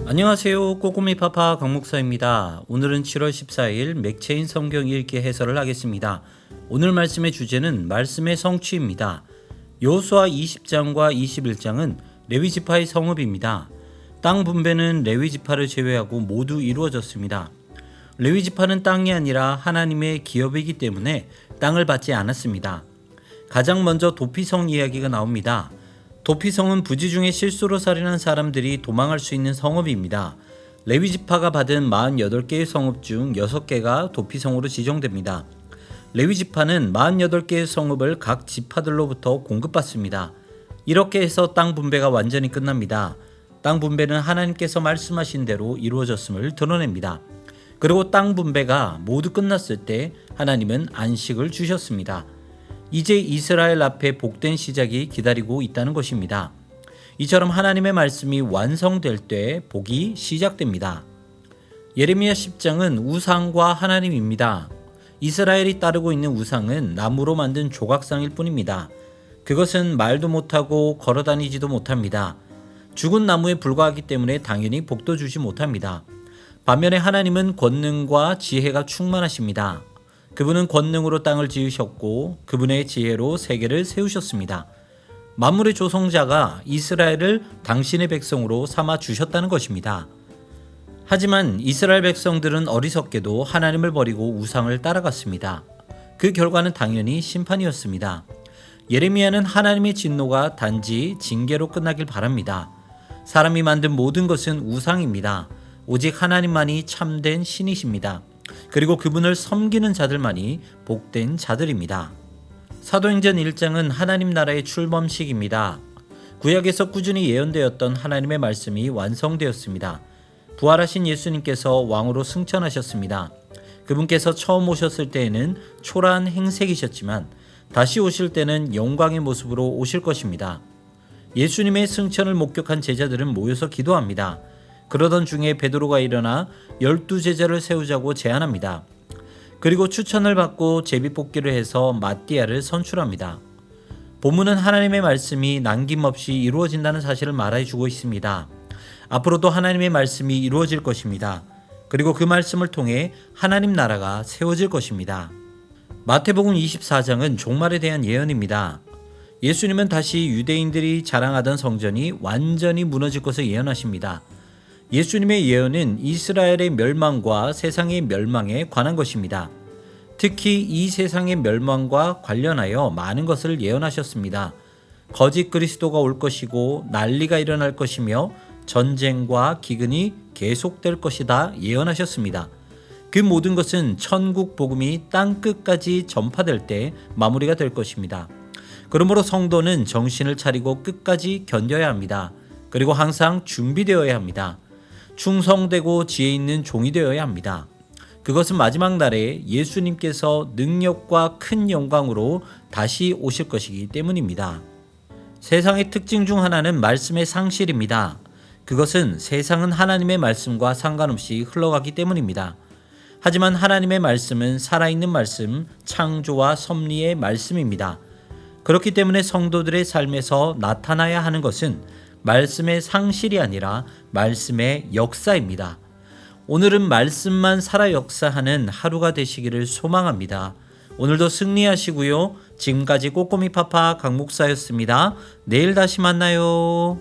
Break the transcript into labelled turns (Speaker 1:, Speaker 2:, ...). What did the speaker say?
Speaker 1: 안녕하세요. 꼬꼬미 파파 강목사입니다. 오늘은 7월 14일 맥체인 성경 읽기 해설을 하겠습니다. 오늘 말씀의 주제는 말씀의 성취입니다. 여호수아 20장과 21장은 레위 지파의 성읍입니다. 땅 분배는 레위 지파를 제외하고 모두 이루어졌습니다. 레위 지파는 땅이 아니라 하나님의 기업이기 때문에 땅을 받지 않았습니다. 가장 먼저 도피성 이야기가 나옵니다. 도피성은 부지 중에 실수로 살인한 사람들이 도망할 수 있는 성읍입니다. 레위 지파가 받은 48개의 성읍 중 6개가 도피성으로 지정됩니다. 레위 지파는 48개의 성읍을 각 지파들로부터 공급받습니다. 이렇게 해서 땅 분배가 완전히 끝납니다. 땅 분배는 하나님께서 말씀하신 대로 이루어졌음을 드러냅니다. 그리고 땅 분배가 모두 끝났을 때 하나님은 안식을 주셨습니다. 이제 이스라엘 앞에 복된 시작이 기다리고 있다는 것입니다. 이처럼 하나님의 말씀이 완성될 때 복이 시작됩니다. 예레미야 10장은 우상과 하나님입니다. 이스라엘이 따르고 있는 우상은 나무로 만든 조각상일 뿐입니다. 그것은 말도 못하고 걸어다니지도 못합니다. 죽은 나무에 불과하기 때문에 당연히 복도 주지 못합니다. 반면에 하나님은 권능과 지혜가 충만하십니다. 그분은 권능으로 땅을 지으셨고 그분의 지혜로 세계를 세우셨습니다. 만물의 조성자가 이스라엘을 당신의 백성으로 삼아 주셨다는 것입니다. 하지만 이스라엘 백성들은 어리석게도 하나님을 버리고 우상을 따라갔습니다. 그 결과는 당연히 심판이었습니다. 예레미야는 하나님의 진노가 단지 징계로 끝나길 바랍니다. 사람이 만든 모든 것은 우상입니다. 오직 하나님만이 참된 신이십니다. 그리고 그분을 섬기는 자들만이 복된 자들입니다. 사도행전 1장은 하나님 나라의 출범식입니다. 구약에서 꾸준히 예언되었던 하나님의 말씀이 완성되었습니다. 부활하신 예수님께서 왕으로 승천하셨습니다. 그분께서 처음 오셨을 때에는 초라한 행색이셨지만 다시 오실 때는 영광의 모습으로 오실 것입니다. 예수님의 승천을 목격한 제자들은 모여서 기도합니다. 그러던 중에 베드로가 일어나 12제자를 세우자고 제안합니다. 그리고 추천을 받고 제비뽑기를 해서 마띠아를 선출합니다. 본문은 하나님의 말씀이 남김없이 이루어진다는 사실을 말해주고 있습니다. 앞으로도 하나님의 말씀이 이루어질 것입니다. 그리고 그 말씀을 통해 하나님 나라가 세워질 것입니다. 마태복음 24장은 종말에 대한 예언입니다. 예수님은 다시 유대인들이 자랑하던 성전이 완전히 무너질 것을 예언하십니다. 예수님의 예언은 이스라엘의 멸망과 세상의 멸망에 관한 것입니다. 특히 이 세상의 멸망과 관련하여 많은 것을 예언하셨습니다. 거짓 그리스도가 올 것이고 난리가 일어날 것이며 전쟁과 기근이 계속될 것이다 예언하셨습니다. 그 모든 것은 천국 복음이 땅 끝까지 전파될 때 마무리가 될 것입니다. 그러므로 성도는 정신을 차리고 끝까지 견뎌야 합니다. 그리고 항상 준비되어야 합니다. 충성되고 지혜 있는 종이 되어야 합니다. 그것은 마지막 날에 예수님께서 능력과 큰 영광으로 다시 오실 것이기 때문입니다. 세상의 특징 중 하나는 말씀의 상실입니다. 그것은 세상은 하나님의 말씀과 상관없이 흘러가기 때문입니다. 하지만 하나님의 말씀은 살아있는 말씀, 창조와 섭리의 말씀입니다. 그렇기 때문에 성도들의 삶에서 나타나야 하는 것은 말씀의 상실이 아니라 말씀의 역사입니다. 오늘은 말씀만 살아 역사하는 하루가 되시기를 소망합니다. 오늘도 승리하시고요. 지금까지 꼬꼬미 파파 강목사였습니다. 내일 다시 만나요.